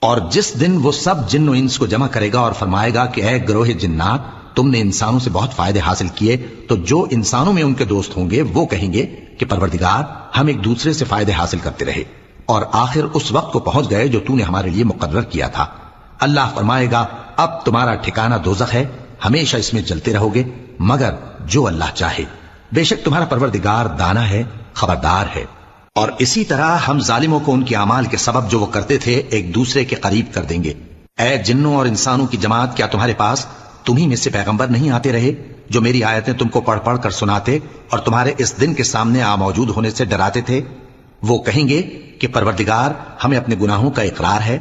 اور جس دن وہ سب جن و انس کو جمع کرے گا اور فرمائے گا کہ اے گروہ جنات، تم نے انسانوں سے بہت فائدے حاصل کیے، تو جو انسانوں میں ان کے دوست ہوں گے وہ کہیں گے کہ پروردگار، ہم ایک دوسرے سے فائدے حاصل کرتے رہے اور آخر اس وقت کو پہنچ گئے جو تو نے ہمارے لیے مقرر کیا تھا۔ اللہ فرمائے گا اب تمہارا ٹھکانہ دوزخ ہے، ہمیشہ اس میں جلتے رہو گے مگر جو اللہ چاہے، بے شک تمہارا پروردگار دانا ہے، خبردار ہے۔ اور اسی طرح ہم ظالموں کو ان کے اعمال کے سبب جو وہ کرتے تھے ایک دوسرے کے قریب کر دیں گے۔ اے جنوں اور انسانوں کی جماعت، کیا تمہارے پاس تمہیں میں سے پیغمبر نہیں آتے رہے جو میری آیتیں تم کو پڑھ پڑھ کر سناتے اور تمہارے اس دن کے سامنے موجود ہونے سے ڈراتے تھے؟ وہ کہیں گے کہ پروردگار، ہمیں اپنے گناہوں کا اقرار ہے،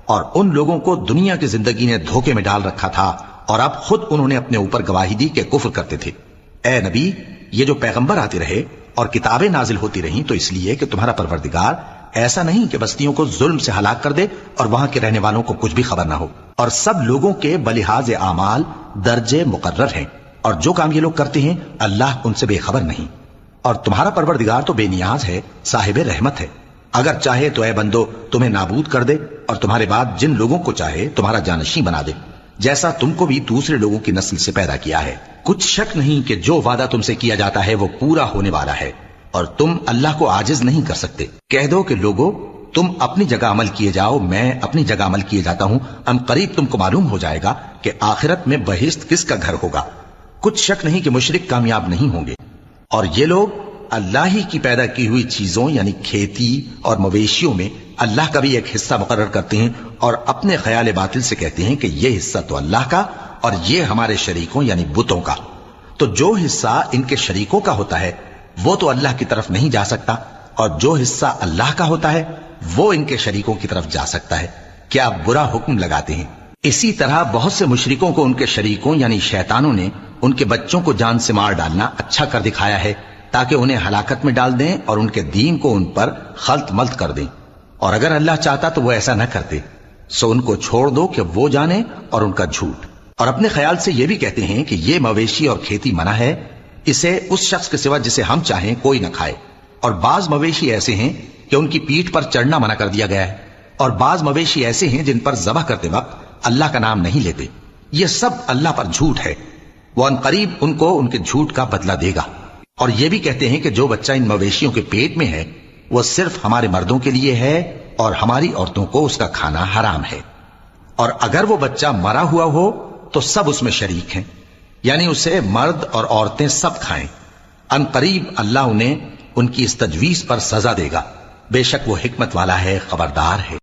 اور ان لوگوں کو دنیا کی زندگی نے دھوکے میں ڈال رکھا تھا اور اب خود انہوں نے اپنے اوپر گواہی دی کہ کفر کرتے تھے۔ اے نبی، یہ جو پیغمبر آتے رہے اور کتابیں نازل ہوتی رہیں تو اس لیے کہ تمہارا پروردگار ایسا نہیں کہ بستیوں کو ظلم سے ہلاک کر دے اور وہاں کے رہنے والوں کو کچھ بھی خبر نہ ہو، اور سب لوگوں کے بلحاظ اعمال درجے مقرر ہیں، اور جو کام یہ لوگ کرتے ہیں اللہ ان سے بے خبر نہیں۔ اور تمہارا پروردگار تو بے نیاز ہے، صاحب رحمت ہے، اگر چاہے تو اے بندو تمہیں نابود کر دے اور تمہارے بعد جن لوگوں کو چاہے تمہارا جانشین بنا دے، جیسا تم کو بھی دوسرے لوگوں کی نسل سے پیدا کیا ہے۔ کچھ شک نہیں کہ جو وعدہ تم سے کیا جاتا ہے وہ پورا ہونے والا ہے، اور تم اللہ کو عاجز نہیں کر سکتے۔ کہہ دو کہ لوگو، تم اپنی جگہ عمل کیے جاؤ، میں اپنی جگہ عمل کیے جاتا ہوں، ان قریب تم کو معلوم ہو جائے گا کہ آخرت میں بہشت کس کا گھر ہوگا۔ کچھ شک نہیں کہ مشرک کامیاب نہیں ہوں گے۔ اور یہ لوگ اللہ ہی کی پیدا کی ہوئی چیزوں یعنی کھیتی اور مویشیوں میں اللہ کا بھی ایک حصہ مقرر کرتے ہیں، اور اپنے خیال باطل سے کہتے ہیں کہ یہ حصہ تو اللہ کا اور یہ ہمارے شریکوں یعنی بتوں کا۔ تو جو حصہ ان کے شریکوں کا ہوتا ہے وہ تو اللہ کی طرف نہیں جا سکتا، اور جو حصہ اللہ کا ہوتا ہے وہ ان کے شریکوں کی طرف جا سکتا ہے۔ کیا برا حکم لگاتے ہیں؟ اسی طرح بہت سے مشرکوں کو ان کے شریکوں یعنی شیطانوں نے ان کے بچوں کو جان سے مار ڈالنا اچھا کر دکھایا ہے تاکہ انہیں ہلاکت میں ڈال دیں اور ان کے دین کو ان پر خلط ملط کر دیں، اور اگر اللہ چاہتا تو وہ ایسا نہ کرتے۔ سو ان کو چھوڑ دو کہ وہ جانے اور ان کا جھوٹ، اور اپنے خیال سے یہ بھی کہتے ہیں کہ یہ مویشی اور کھیتی منع ہے، اسے اس شخص کے سوا جسے ہم چاہیں کوئی نہ کھائے، اور بعض مویشی ایسے ہیں کہ ان کی پیٹھ پر چڑھنا منع کر دیا گیا ہے، اور بعض مویشی ایسے ہیں جن پر ذبح کرتے وقت اللہ کا نام نہیں لیتے۔ یہ سب اللہ پر جھوٹ ہے، وہ ان قریب ان کو ان کے جھوٹ کا بدلہ دے گا۔ اور یہ بھی کہتے ہیں کہ جو بچہ ان مویشیوں کے پیٹ میں ہے وہ صرف ہمارے مردوں کے لیے ہے اور ہماری عورتوں کو اس کا کھانا حرام ہے، اور اگر وہ بچہ مرا ہوا ہو تو سب اس میں شریک ہیں، یعنی اسے مرد اور عورتیں سب کھائیں۔ ان قریب اللہ انہیں ان کی اس تجویز پر سزا دے گا، بے شک وہ حکمت والا ہے، خبردار ہے۔